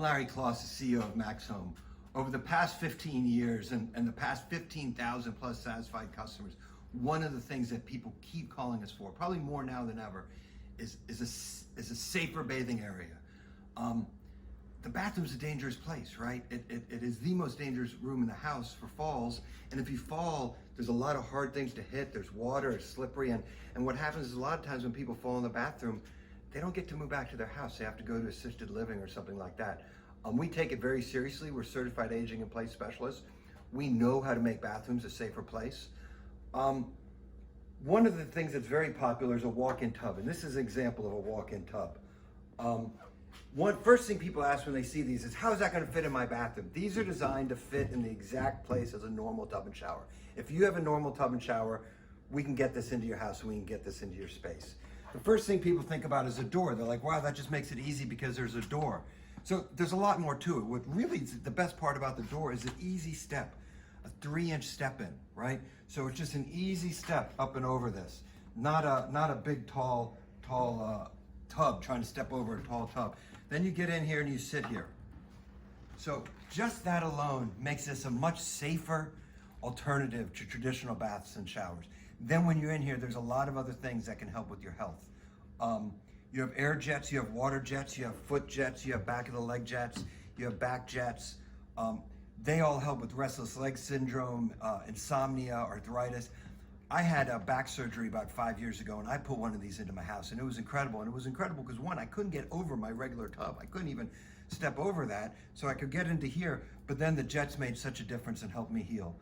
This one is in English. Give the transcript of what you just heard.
Larry Kloss, the CEO of Max Home. Over the past 15 years and the past 15,000 plus satisfied customers, one of the things that people keep calling us for, probably more now than ever, is a safer bathing area. The bathroom's a dangerous place, right? It is the most dangerous room in the house for falls. And if you fall, there's a lot of hard things to hit. There's water, it's slippery. And what happens is a lot of times when people fall in the bathroom, they don't get to move back to their house. They have to go to assisted living or something like that. We take it very seriously. We're certified aging in place specialists. We know how to make bathrooms a safer place. One of the things that's very popular is a walk-in tub. And this is an example of a walk-in tub. First thing people ask when they see these is, how is that going to fit in my bathroom? These are designed to fit in the exact place as a normal tub and shower. If you have a normal tub and shower, we can get this into your house and we can get this into your space. The first thing people think about is a door. They're like, wow, that just makes it easy because there's a door. So there's a lot more to it. What really is the best part about the door is an easy step, a 3-inch step in, right? So it's just an easy step up and over this, not a big, tall tub trying to step over a tall tub. Then you get in here and you sit here. So just that alone makes this a much safer alternative to traditional baths and showers. Then when you're in here, there's a lot of other things that can help with your health. You have air jets, you have water jets, you have foot jets, you have back of the leg jets, you have back jets. They all help with restless leg syndrome, insomnia, arthritis. I had a back surgery about 5 years ago, and I put one of these into my house, and it was incredible. And it was incredible because, one, I couldn't get over my regular tub. I couldn't even step over that, so I could get into here, but then the jets made such a difference and helped me heal.